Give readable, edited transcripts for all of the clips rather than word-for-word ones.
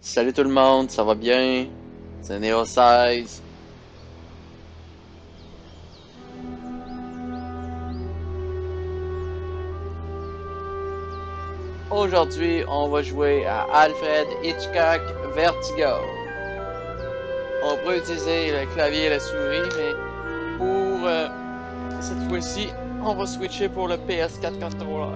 Salut tout le monde, ça va bien? C'est Neo 16. Aujourd'hui, on va jouer à Alfred Hitchcock Vertigo. On peut utiliser le clavier et la souris, mais pour cette fois-ci, on va switcher pour le PS4 controller.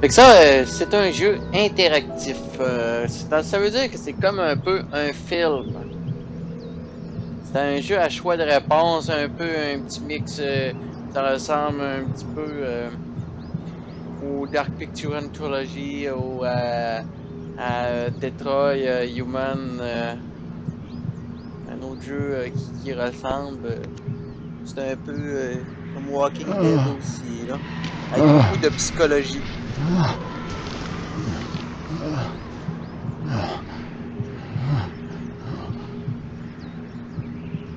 Fait que ça, c'est un jeu interactif. Ça veut dire que c'est comme un peu un film. C'est un jeu à choix de réponse, un peu un petit mix. Ça ressemble un petit peu au Dark Picture Anthology, à Detroit Human, un autre jeu qui ressemble. C'est un peu comme Walking Dead aussi, là, avec beaucoup de psychologie.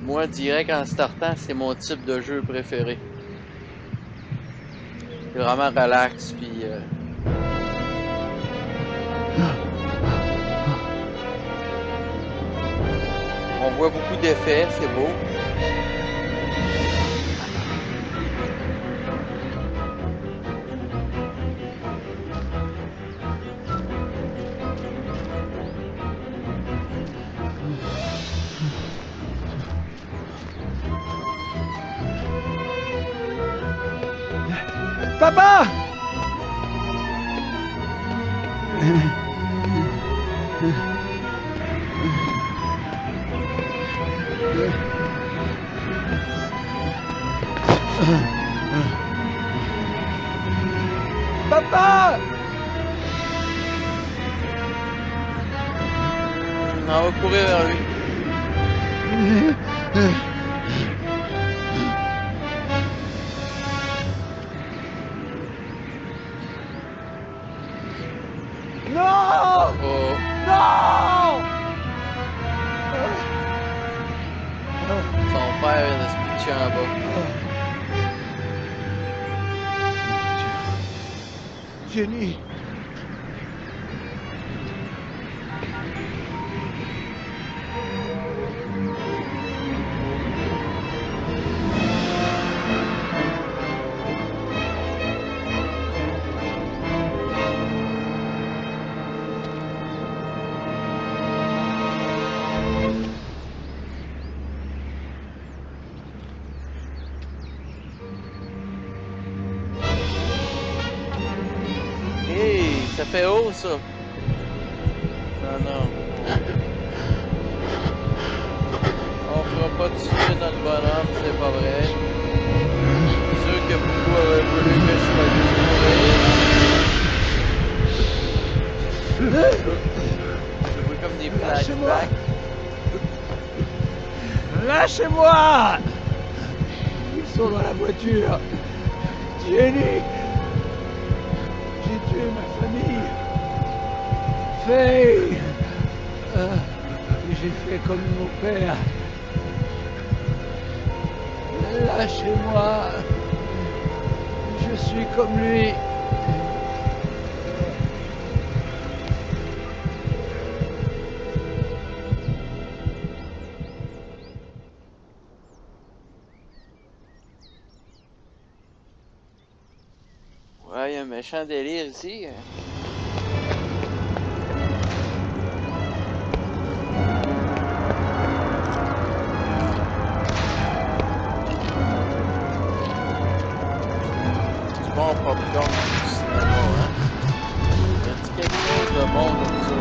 Moi, direct en startant, c'est mon type de jeu préféré. C'est vraiment relax, puis on voit beaucoup d'effets, c'est beau. Papa! Papa! On va courir vers lui. Non! Oh, Non! son père vient de se pitcher en bas. Jenny! Hey, ça fait haut, ça. Non, non. On fera pas de suite dans le bonhomme, c'est pas vrai. C'est sûr que beaucoup auraient voulu que je sois juste mourir. Je vois comme des Lâchez-moi! flashbacks. Lâchez-moi! Il sont dans la voiture. Jenny! J'ai tué ma famille. Faye! J'ai fait comme mon père. Lâchez-moi. Je suis comme lui. Ouais, il y a un méchant délire ici. Du bon popcorn du cinéma, hein? Y a-t-il quelque chose de bon comme ça?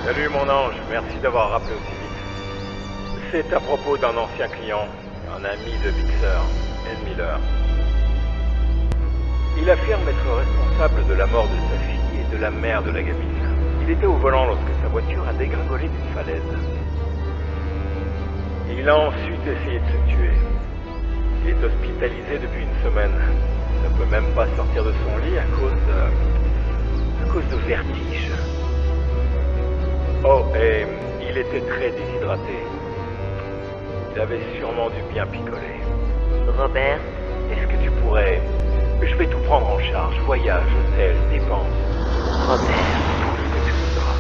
Salut mon ange, merci d'avoir rappelé aussi vite. C'est à propos d'un ancien client, un ami de Bixer, Ed Miller. Il affirme être responsable de la mort de sa fille et de la mère de la gamine. Il était au volant lorsque sa voiture a dégringolé d'une falaise. Il a ensuite essayé de se tuer. Il est hospitalisé depuis une semaine. Il ne peut même pas sortir de son lit à cause de vertige. Oh, et il était très déshydraté. Il avait sûrement dû bien picoler. Robert, Est-ce que tu pourrais... Je vais tout prendre en charge. Voyage, hôtel, dépenses. Robert, Tout ce que tu voudras.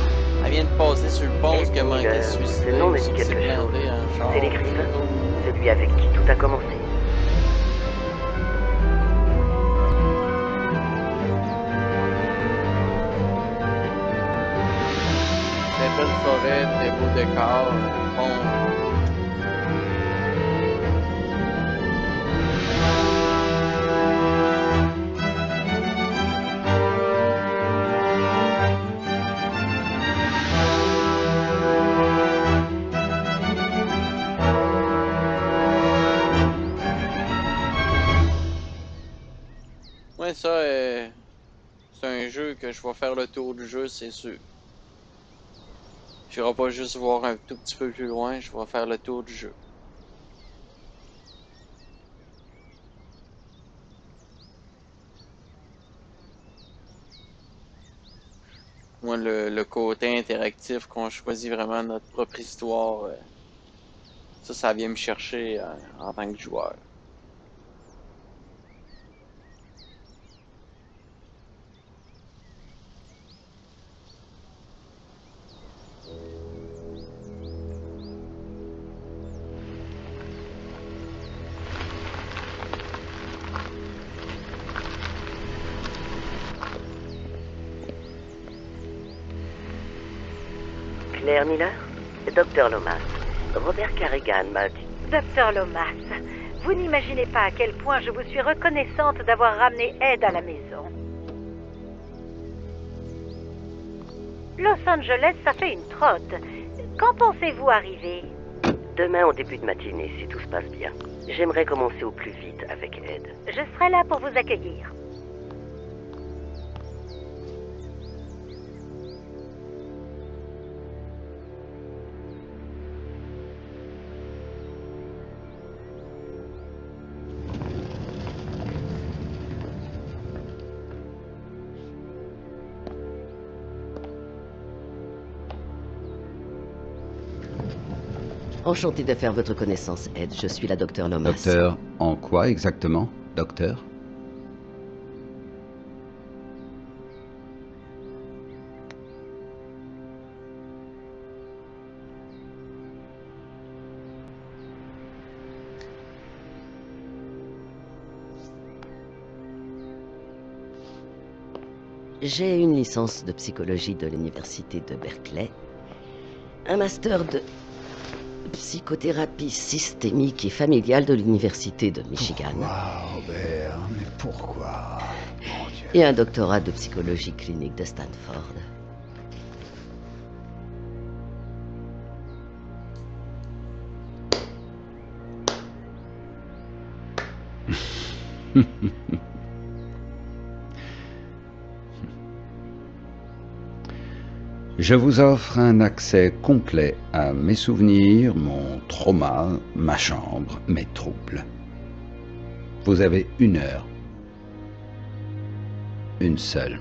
Elle vient de passer sur le pont, ce qui a manqué de Miller, suicider. ce nom me c'est dit qu'il s'est quelque chose. blindé en char. C'est l'écrivain, celui avec qui tout a commencé. Des belles forêts, des beaux décors, bon. Ouais, ça, c'est un jeu que je vais faire le tour du jeu, c'est sûr. Je n'irai pas juste voir un tout petit peu plus loin, je vais faire le tour du jeu. Moi, le côté interactif, qu'on choisit vraiment notre propre histoire, ça vient me chercher en tant que joueur. Claire Miller, Docteur Lomas. Robert Carrigan m'a dit... Docteur Lomas, Vous n'imaginez pas à quel point je vous suis reconnaissante d'avoir ramené Ed à la maison. Los Angeles, ça fait une trotte. Quand pensez-vous arriver? Demain en début de matinée, si tout se passe bien. J'aimerais commencer au plus vite avec Ed. Je serai là pour vous accueillir. Enchanté de faire votre connaissance, Ed. Je suis la docteur Lomas. Docteur, en quoi exactement, docteur? J'ai une licence de psychologie de l'université de Berkeley, un master de psychothérapie systémique et familiale de l'université de Michigan. Pourquoi, Robert? Mais pourquoi? Mon Dieu. Et un doctorat de psychologie clinique de Stanford. Je vous offre un accès complet à mes souvenirs, mon trauma, ma chambre, mes troubles. Vous avez 1 heure. Une seule.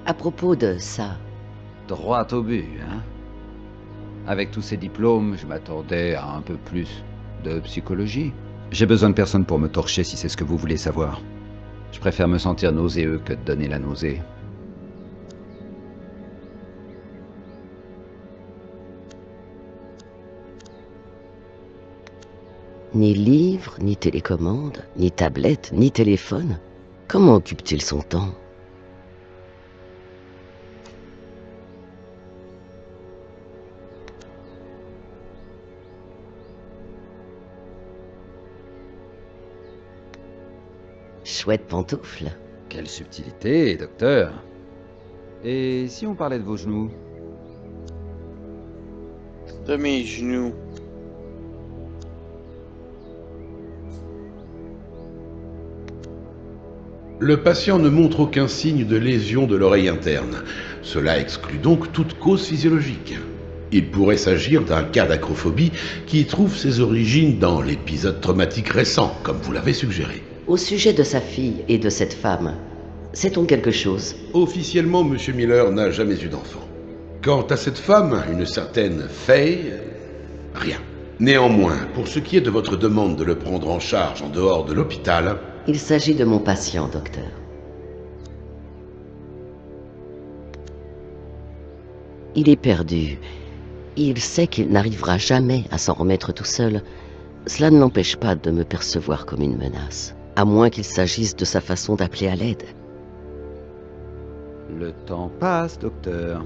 À propos de ça, Droit au but, hein? Avec tous ces diplômes, je m'attendais à un peu plus de psychologie. J'ai besoin de personne pour me torcher si c'est ce que vous voulez savoir. Je préfère me sentir nauséeux que de donner la nausée. ni livre, ni télécommande, ni tablette, ni téléphone. Comment occupe-t-il son temps ? Chouette pantoufle. Quelle subtilité, docteur. Et si on parlait de vos genoux? De mes genoux. Le patient ne montre aucun signe de lésion de l'oreille interne. Cela exclut donc toute cause physiologique. Il pourrait s'agir d'un cas d'acrophobie qui trouve ses origines dans l'épisode traumatique récent, comme vous l'avez suggéré. Au sujet de sa fille et de cette femme, sait-on quelque chose ? Officiellement, M. Miller n'a jamais eu d'enfant. Quant à cette femme, une certaine Faye, rien. Néanmoins, pour ce qui est de votre demande de le prendre en charge en dehors de l'hôpital... Il s'agit de mon patient, docteur. Il est perdu. Il sait qu'il n'arrivera jamais à s'en remettre tout seul. Cela ne l'empêche pas de me percevoir comme une menace, à moins qu'il s'agisse de sa façon d'appeler à l'aide. Le temps passe, docteur.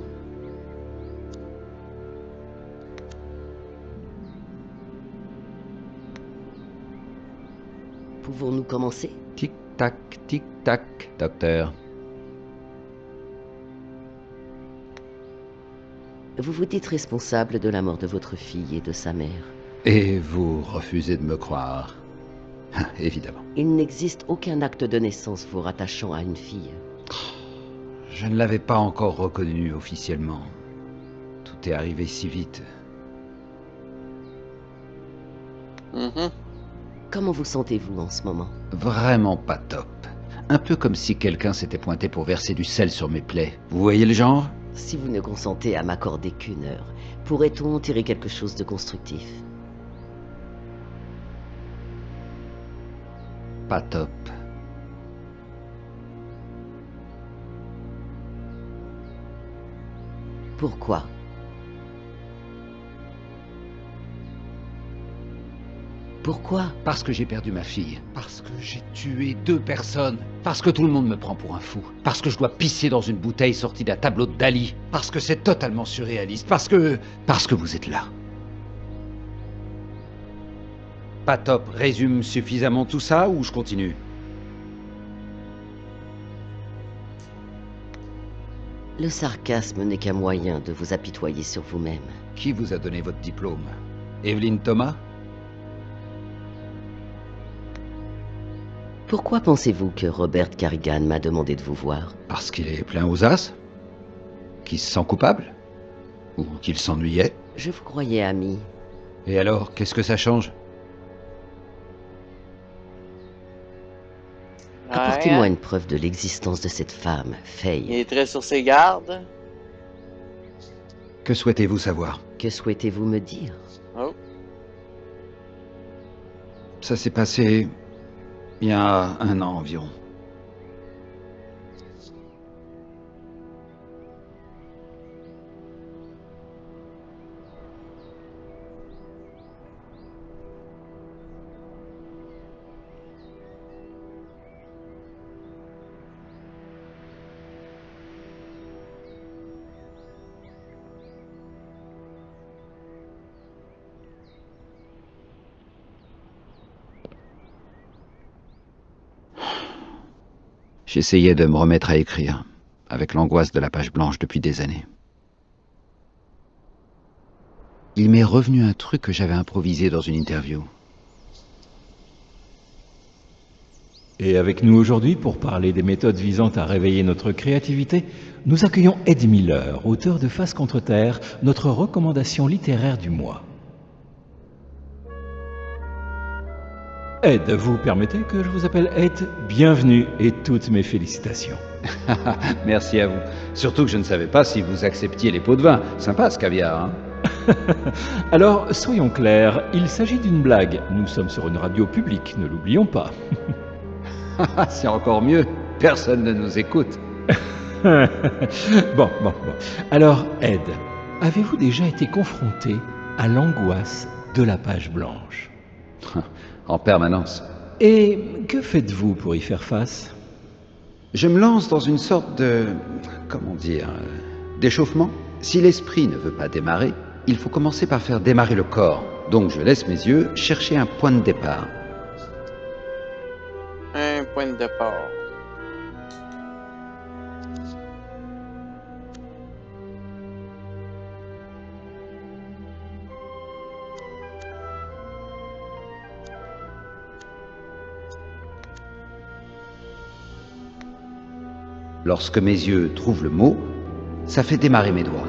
Pouvons-nous commencer ? Tic-tac, tic-tac, docteur. Vous vous dites responsable de la mort de votre fille et de sa mère. Et vous refusez de me croire. Évidemment. Il n'existe aucun acte de naissance vous rattachant à une fille. Je ne l'avais pas encore reconnue officiellement. Tout est arrivé si vite. Comment vous sentez-vous en ce moment ? Vraiment pas top. Un peu comme si quelqu'un s'était pointé pour verser du sel sur mes plaies. Vous voyez le genre ? Si vous ne consentez à m'accorder qu'une heure, pourrait-on en tirer quelque chose de constructif ? Pas top. Pourquoi ? Pourquoi? Parce que j'ai perdu ma fille. Parce que j'ai tué 2 personnes. Parce que tout le monde me prend pour un fou. Parce que je dois pisser dans une bouteille sortie d'un tableau de Dali. Parce que c'est totalement surréaliste. Parce que vous êtes là. Pas top. Résume suffisamment tout ça ou je continue? Le sarcasme n'est qu'un moyen de vous apitoyer sur vous-même. Qui vous a donné votre diplôme? Evelyn Thomas? Pourquoi pensez-vous que Robert Carrigan m'a demandé de vous voir? Parce qu'il est plein aux as? Qu'il se sent coupable? Ou qu'il s'ennuyait? Je vous croyais ami. Et alors, qu'est-ce que ça change? Apportez-moi une preuve de l'existence de cette femme, Faye. Il est très sur ses gardes. Que souhaitez-vous savoir? Que souhaitez-vous me dire? Oh. Ça s'est passé il y a 1 an environ. J'essayais de me remettre à écrire, avec l'angoisse de la page blanche depuis des années. Il m'est revenu un truc que j'avais improvisé dans une interview. Et avec nous aujourd'hui, pour parler des méthodes visant à réveiller notre créativité, nous accueillons Ed Miller, auteur de Face contre Terre, notre recommandation littéraire du mois. Ed, vous permettez que je vous appelle Ed? Bienvenue et toutes mes félicitations. Merci à vous. Surtout que je ne savais pas si vous acceptiez les pots de vin. Sympa ce caviar, hein? Alors, soyons clairs, il s'agit d'une blague. Nous sommes sur une radio publique, ne l'oublions pas. C'est encore mieux. Personne ne nous écoute. Bon. Alors, Ed, avez-vous déjà été confronté à l'angoisse de la page blanche? En permanence. Et que faites-vous pour y faire face? Je me lance dans une sorte de... comment dire... d'échauffement. Si l'esprit ne veut pas démarrer, il faut commencer par faire démarrer le corps. Donc je laisse mes yeux chercher un point de départ. Un point de départ. Lorsque mes yeux trouvent le mot, ça fait démarrer mes doigts.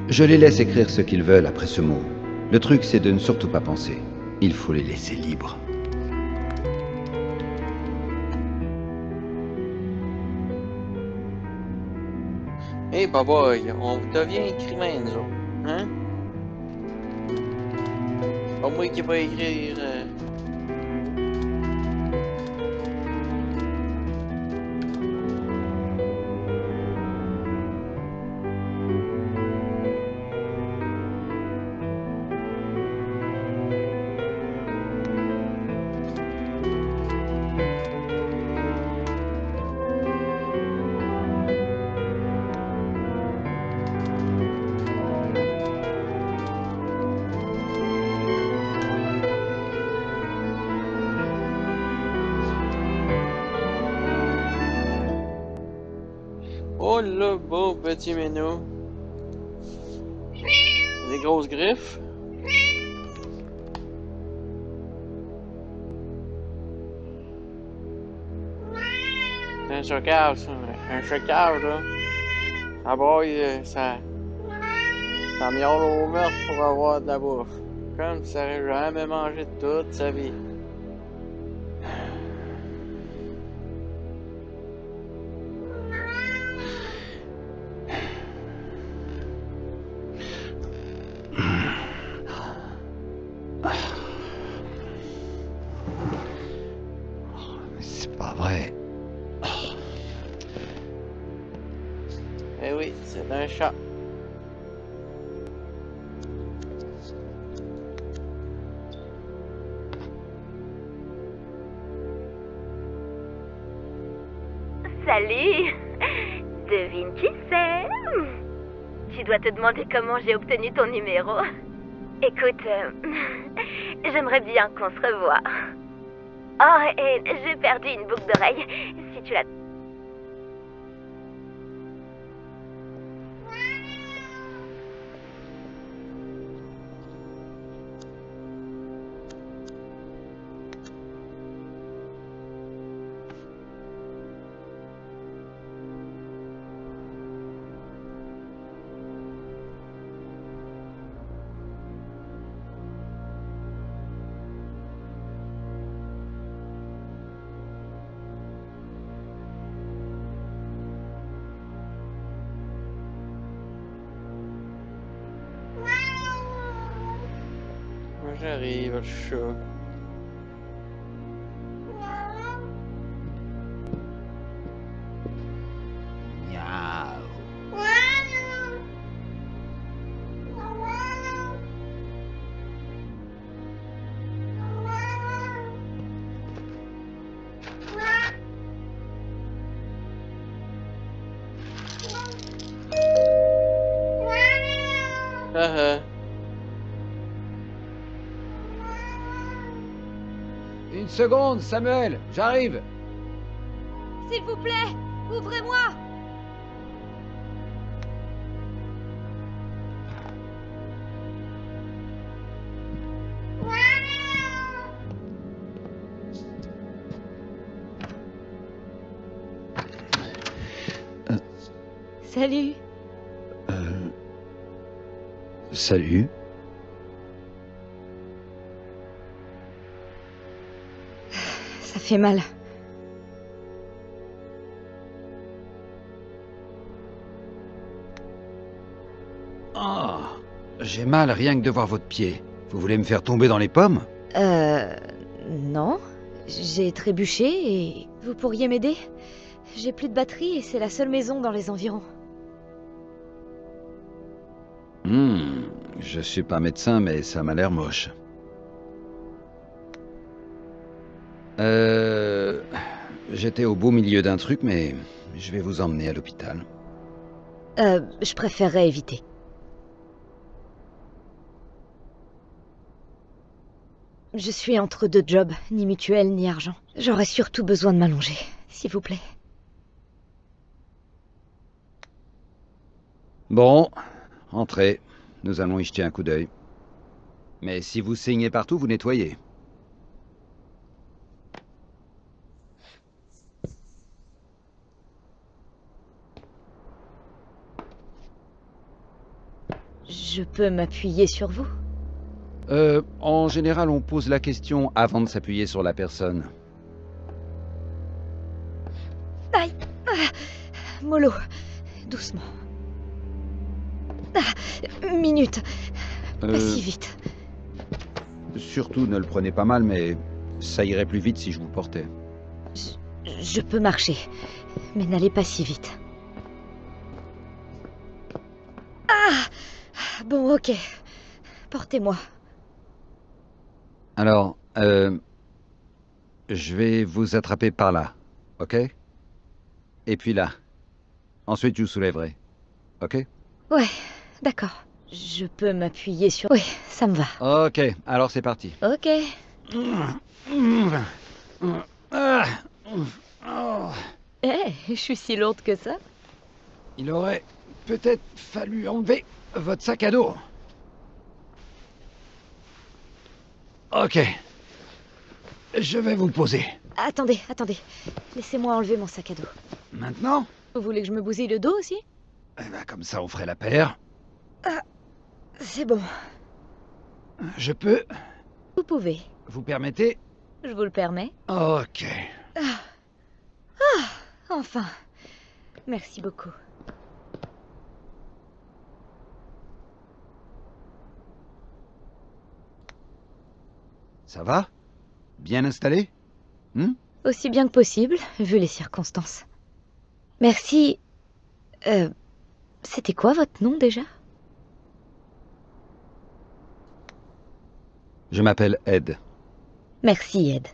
Je les laisse écrire ce qu'ils veulent après ce mot. Le truc, c'est de ne surtout pas penser. Il faut les laisser libres. Hey, baboy, on devient écrivain, nous autres. Hein? Pas moi qui va écrire. Oh le beau petit minou. Des grosses griffes. C'est un chocage, ça. Un chocage, là. Ça braille, ça miaule au meurtre pour avoir de la bouffe. Comme si ça n'aurait jamais mangé toute sa vie. C'est pas vrai. Eh oui, c'est un chat. Salut! Devine qui c'est? Tu dois te demander comment j'ai obtenu ton numéro. Écoute, j'aimerais bien qu'on se revoie. Oh, et j'ai perdu une boucle d'oreille. Si tu la... Moi, j'arrive, le chat. Ah, Une seconde, Samuel, j'arrive. S'il vous plaît, ouvrez-moi! Salut. Salut. Ça fait mal. Oh, j'ai mal rien que de voir votre pied. Vous voulez me faire tomber dans les pommes? Non. J'ai trébuché et... Vous pourriez m'aider? J'ai plus de batterie et c'est la seule maison dans les environs. Je suis pas médecin, mais ça m'a l'air moche. J'étais au beau milieu d'un truc, mais je vais vous emmener à l'hôpital. Je préférerais éviter. Je suis entre deux jobs, ni mutuelle ni argent. J'aurais surtout besoin de m'allonger, s'il vous plaît. Bon, entrez. Nous allons y jeter un coup d'œil. Mais si vous saignez partout, vous nettoyez. Je peux m'appuyer sur vous? En général, on pose la question avant de s'appuyer sur la personne. Aïe! Mollo, doucement. Minute. Pas si vite. Surtout, ne le prenez pas mal, mais ça irait plus vite si je vous portais. Je peux marcher, mais n'allez pas si vite. Ah! Bon, ok. Portez-moi. Alors, je vais vous attraper par là, ok? Et puis là. Ensuite, je vous soulèverai, ok? Ouais, d'accord. Je peux m'appuyer sur... Oui, ça me va. Ok, alors c'est parti. Ok. Je suis si lourde que ça? Il aurait peut-être fallu enlever votre sac à dos. Ok. Je vais vous le poser. Attendez. Laissez-moi enlever mon sac à dos. Maintenant? Vous voulez que je me bousille le dos aussi? Eh ben, comme ça, on ferait la paire. C'est bon. Je peux... Vous pouvez. Vous permettez? Je vous le permets. Ok. Enfin. Merci beaucoup. Ça va? Bien installé? Aussi bien que possible, vu les circonstances. Merci. C'était quoi votre nom déjà? Je m'appelle Ed. Merci, Ed.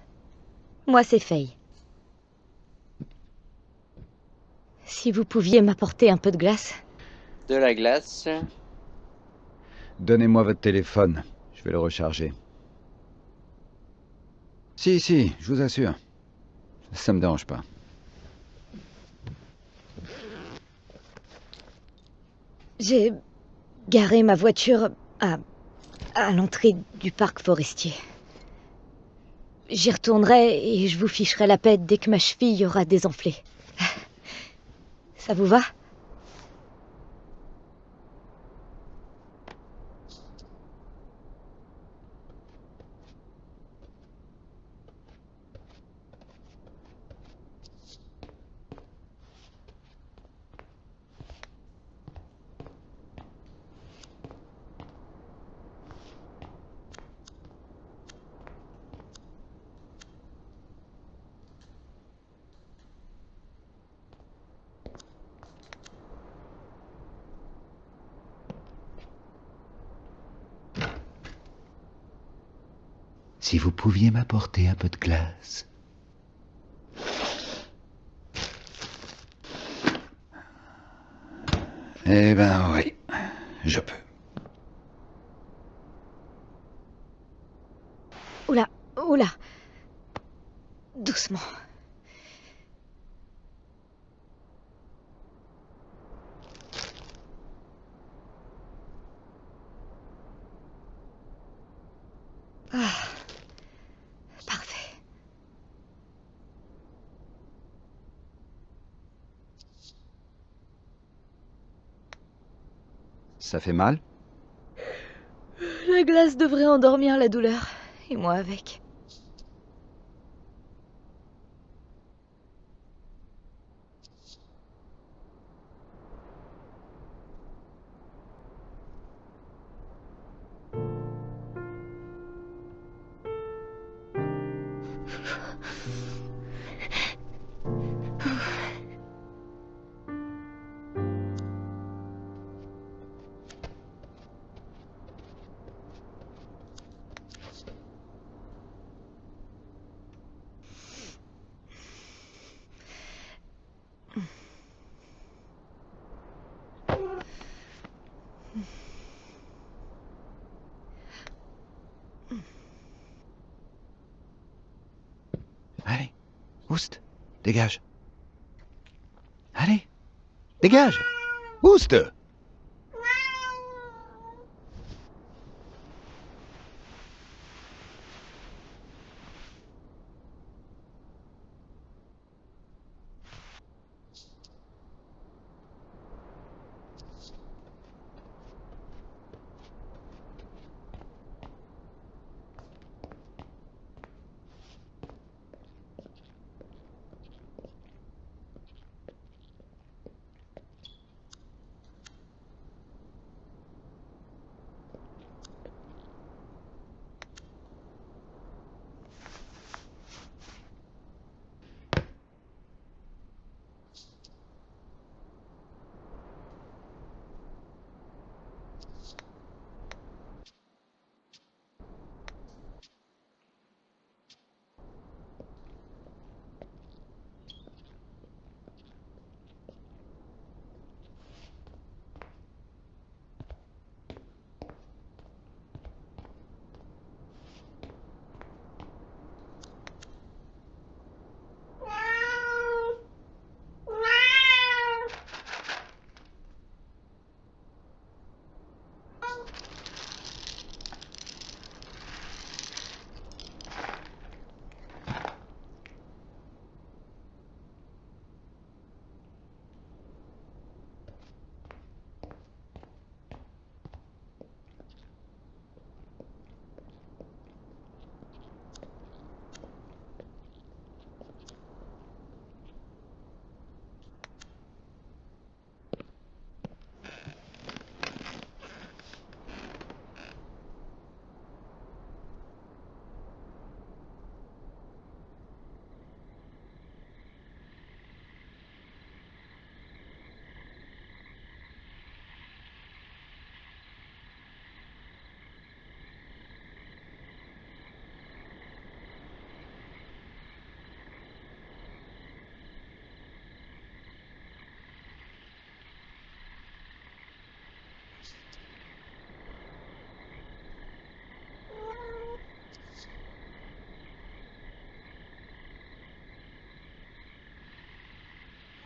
Moi, c'est Faye. Si vous pouviez m'apporter un peu de glace. De la glace. Donnez-moi votre téléphone. Je vais le recharger. Si, je vous assure. Ça me dérange pas. J'ai garé ma voiture à l'entrée du parc forestier. J'y retournerai et je vous ficherai la paix dès que ma cheville aura désenflé. Ça vous va ? Si vous pouviez m'apporter un peu de glace. Eh ben oui, je peux. Oula. Doucement. Ah. Parfait. Ça fait mal? La glace devrait endormir la douleur. Et moi avec. Allez, Oust, dégage. Allez, dégage. Oust!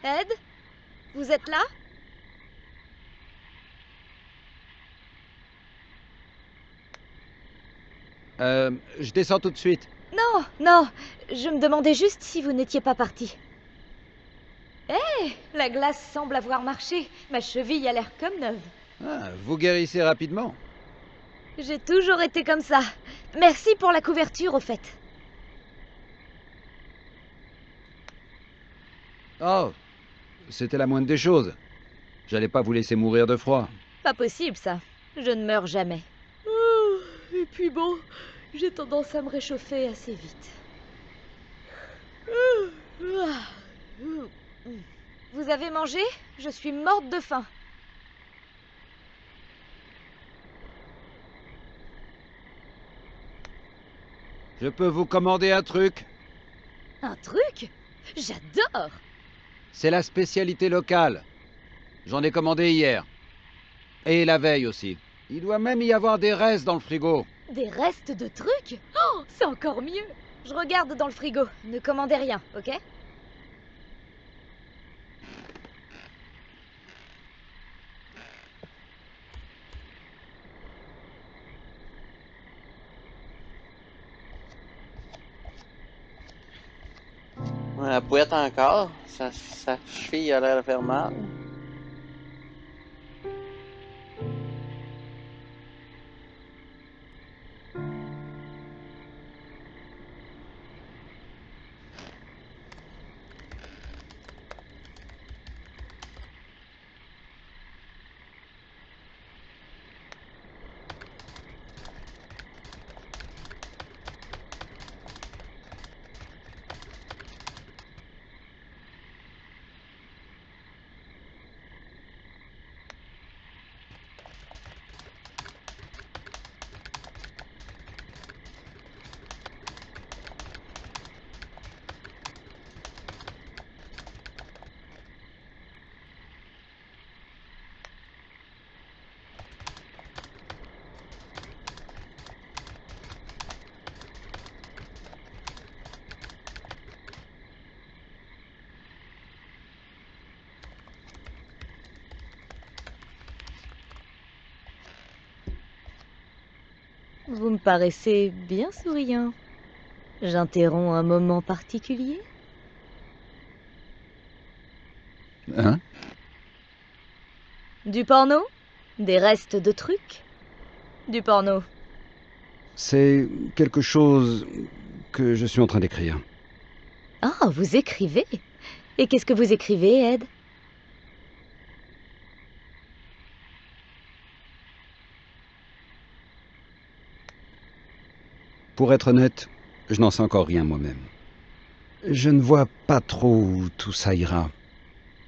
Ed? Vous êtes là? Je descends tout de suite. Non, non, je me demandais juste si vous n'étiez pas parti. Hé, la glace semble avoir marché. Ma cheville a l'air comme neuve. Ah, vous guérissez rapidement. J'ai toujours été comme ça. Merci pour la couverture, au fait. Oh, c'était la moindre des choses. J'allais pas vous laisser mourir de froid. Pas possible, ça. Je ne meurs jamais. Et puis bon, j'ai tendance à me réchauffer assez vite. Vous avez mangé? Je suis morte de faim. Je peux vous commander un truc? Un truc? J'adore! C'est la spécialité locale. J'en ai commandé hier. Et la veille aussi. Il doit même y avoir des restes dans le frigo. Des restes de trucs? Oh, c'est encore mieux! Je regarde dans le frigo. Ne commandez rien, ok? La bouette encore. Sa cheville a l'air de faire mal. Vous me paraissez bien souriant. J'interromps un moment particulier? Hein? Du porno? Des restes de trucs? Du porno. C'est quelque chose que je suis en train d'écrire. Ah, vous écrivez? Et qu'est-ce que vous écrivez, Ed? Pour être honnête, je n'en sais encore rien moi-même. Je ne vois pas trop où tout ça ira.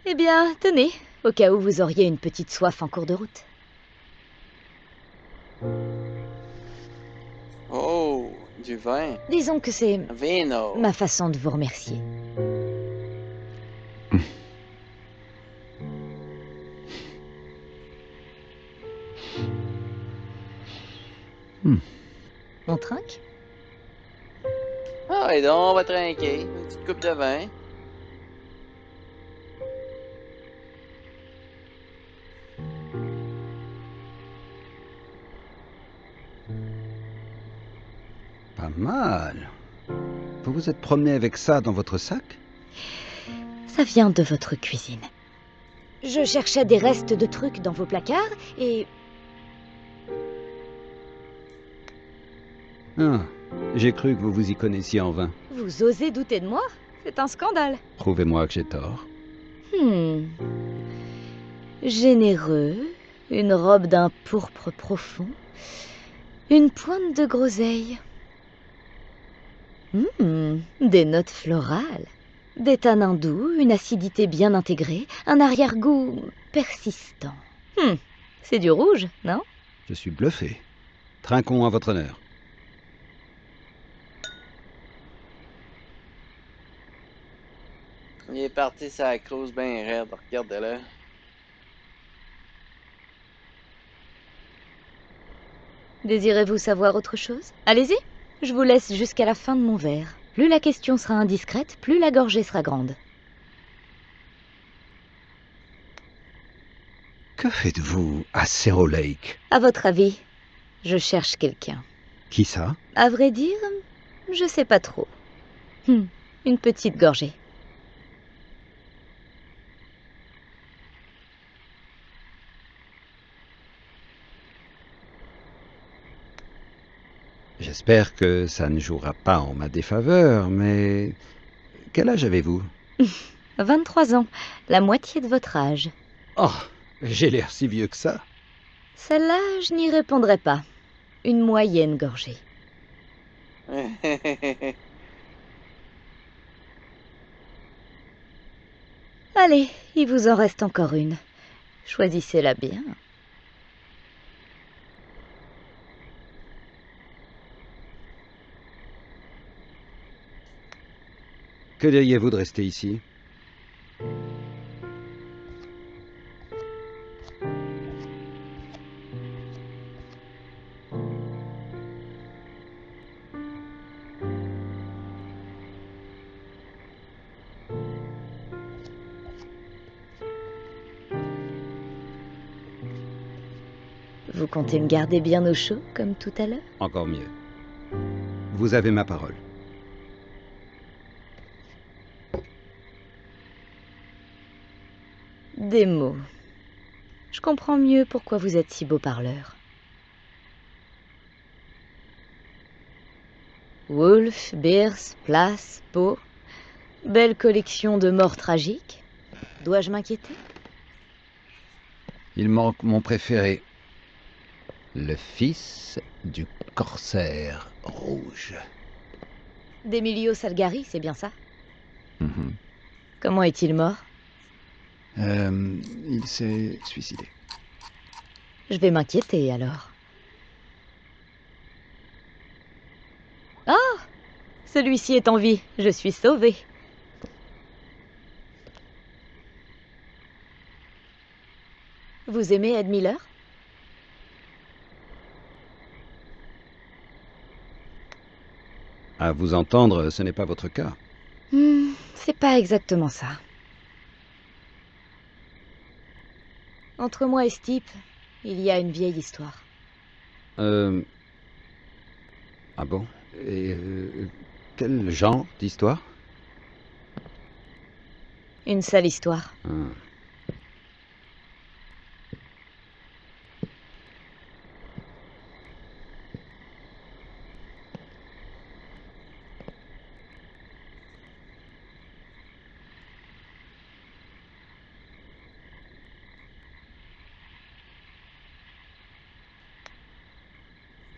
Eh bien, tenez, au cas où vous auriez une petite soif en cours de route. Oh, du vin. Disons que c'est Vino. ma façon de vous remercier. On trinque? Ah, et donc, on va trinquer. Une petite coupe de vin. Pas mal. Vous vous êtes promené avec ça dans votre sac? Ça vient de votre cuisine. Je cherchais des restes de trucs dans vos placards et... Ah, j'ai cru que vous vous y connaissiez en vin. Vous osez douter de moi? C'est un scandale. Prouvez-moi que j'ai tort. Généreux, une robe d'un pourpre profond, une pointe de groseille. Des notes florales, des tanins doux, une acidité bien intégrée, un arrière-goût persistant. C'est du rouge, non? Je suis bluffé. Trinquons à votre honneur. Il est parti sa crouse bien raide, regardez-le. Désirez-vous savoir autre chose? Allez-y, je vous laisse jusqu'à la fin de mon verre. Plus la question sera indiscrète, plus la gorgée sera grande. Que faites-vous à Cerro Lake? À votre avis, je cherche quelqu'un. Qui ça? À vrai dire, je sais pas trop. Une petite gorgée. J'espère que ça ne jouera pas en ma défaveur, mais... Quel âge avez-vous? 23 ans, la moitié de votre âge. Oh, j'ai l'air si vieux que ça. Celle-là, je n'y répondrai pas. Une moyenne gorgée. Allez, il vous en reste encore une. Choisissez-la bien. Que diriez-vous de rester ici? Vous comptez me garder bien au chaud, comme tout à l'heure? Encore mieux. Vous avez ma parole. Des mots. Je comprends mieux pourquoi vous êtes si beau parleur. Wolf, Beers, Place, Poe. Belle collection de morts tragiques. Dois-je m'inquiéter? Il manque mon préféré. Le fils du corsaire rouge. D'Emilio Salgari, c'est bien ça? Mhm. Comment est-il mort? Il s'est suicidé. Je vais m'inquiéter alors. Ah! Celui-ci est en vie, je suis sauvée. Vous aimez Ed Miller? À vous entendre, ce n'est pas votre cas. C'est pas exactement ça. Entre moi et Stipe, il y a une vieille histoire. Ah bon? Et quel genre d'histoire? Une sale histoire. Ah.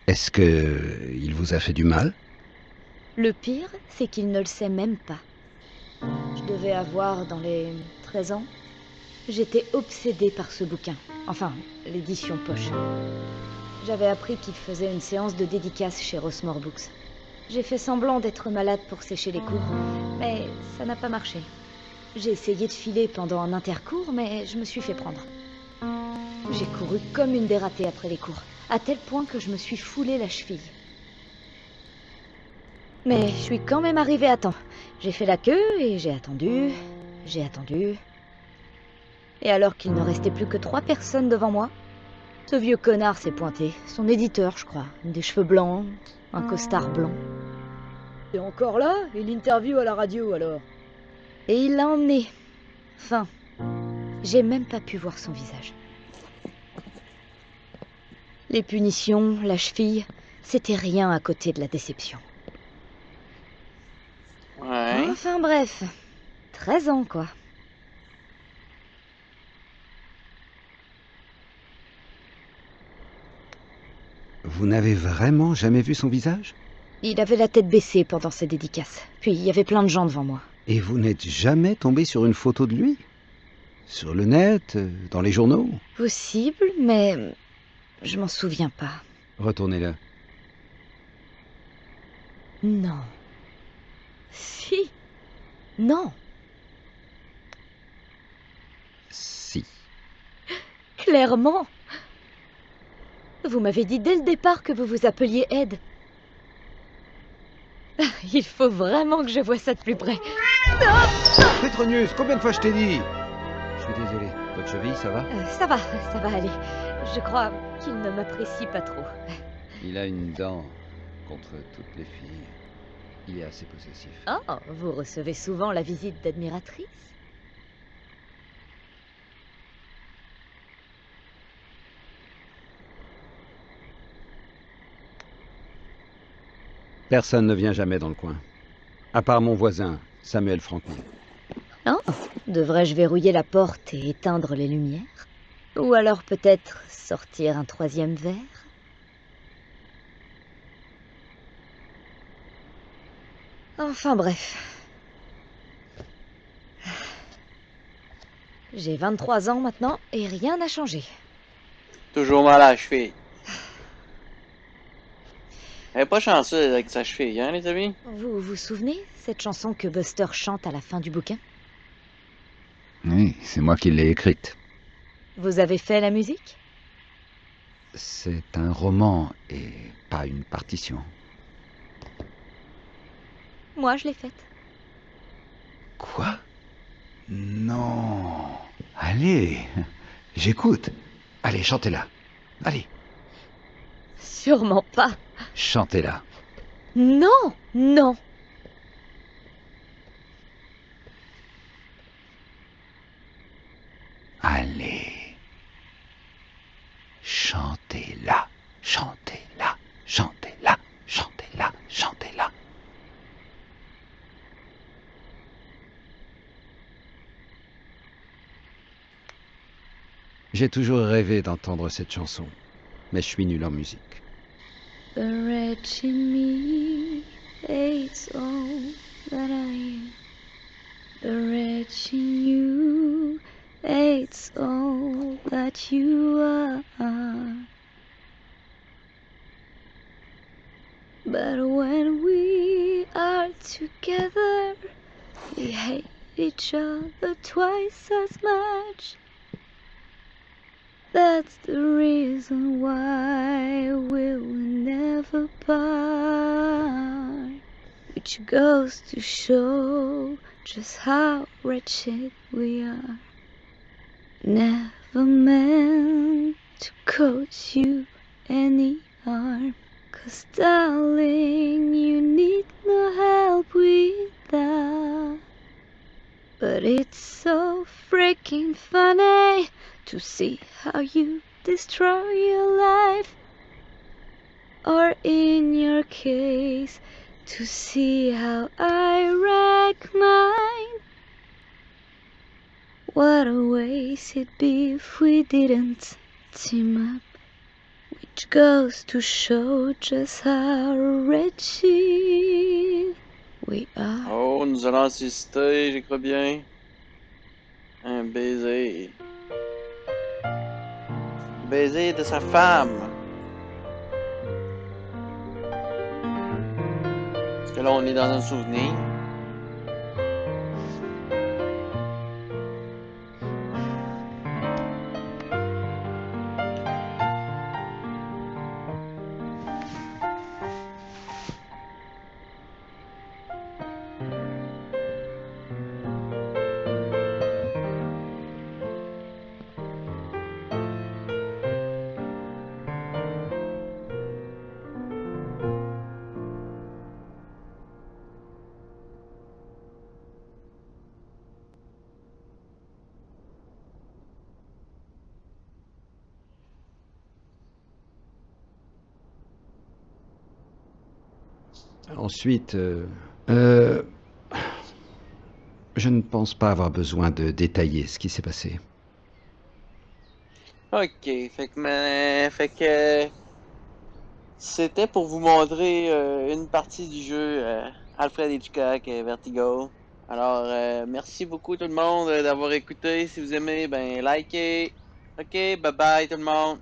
Est-ce que il vous a fait du mal? Le pire, c'est qu'il ne le sait même pas. Je devais avoir dans les 13 ans. J'étais obsédée par ce bouquin. Enfin, l'édition poche. J'avais appris qu'il faisait une séance de dédicace chez Rossmore Books. J'ai fait semblant d'être malade pour sécher les cours, mais ça n'a pas marché. J'ai essayé de filer pendant un intercours, mais je me suis fait prendre. J'ai couru comme une dératée après les cours, à tel point que je me suis foulé la cheville. Mais je suis quand même arrivée à temps. J'ai fait la queue et j'ai attendu. Et alors qu'il ne restait plus que 3 personnes devant moi, ce vieux connard s'est pointé. Son éditeur, je crois. Des cheveux blancs, un costard blanc. Et encore là, une interview à la radio alors. Et il l'a emmené. Enfin, j'ai même pas pu voir son visage. Les punitions, la cheville, c'était rien à côté de la déception. Ouais. Enfin bref, 13 ans quoi. Vous n'avez vraiment jamais vu son visage? Il avait la tête baissée pendant ses dédicaces. Puis il y avait plein de gens devant moi. Et vous n'êtes jamais tombé sur une photo de lui? Sur le net, dans les journaux? Possible, mais je m'en souviens pas. Retournez-le. Non. Si. Non. Si. Clairement. Vous m'avez dit dès le départ que vous vous appeliez Ed. Il faut vraiment que je voie ça de plus près. Petronius, combien de fois je t'ai dit? Je suis désolé. Votre cheville, ça va? Ça va aller. Je crois qu'il ne m'apprécie pas trop. Il a une dent contre toutes les filles. Il est assez possessif. Oh, vous recevez souvent la visite d'admiratrices? Personne ne vient jamais dans le coin. À part mon voisin, Samuel Franklin. Oh, devrais-je verrouiller la porte et éteindre les lumières? Ou alors peut-être sortir un troisième verre? Enfin bref. J'ai 23 ans maintenant et rien n'a changé. Toujours mal à la cheville. Elle est pas chanceuse avec sa cheville, hein, les amis? Vous vous souvenez cette chanson que Buster chante à la fin du bouquin? Oui, c'est moi qui l'ai écrite. Vous avez fait la musique? C'est un roman et pas une partition. Moi, je l'ai faite. Quoi? Non. Allez, j'écoute. Allez, chantez-la. Allez, Sûrement pas. chantez-la. Non, non. Allez. Chantez-la, chantez-la, chantez-la, chantez-la, chantez-la. J'ai toujours rêvé d'entendre cette chanson, mais je suis nul en musique. The wretch in me hates all that I am. The wretch in you hates all that you are. But when we are together, we hate each other twice as much. That's the reason why we'll never part. Which goes to show just how wretched we are. Never meant to cause you any harm. 'Cause darling, you need no help with that. But it's so freaking funny to see how you destroy your life. Or in your case, to see how I wreck mine. What a waste it'd be if we didn't team up. Which goes to show just how wretched we are. Oh, nous allons assister, j'y crois bien. Un baiser. Baiser de sa femme. Parce que là, on est dans un souvenir. Ensuite, je ne pense pas avoir besoin de détailler ce qui s'est passé. Ok, fait que c'était pour vous montrer une partie du jeu Alfred Hitchcock Vertigo. Alors, merci beaucoup tout le monde d'avoir écouté. Si vous aimez, ben likez. Ok, bye bye tout le monde.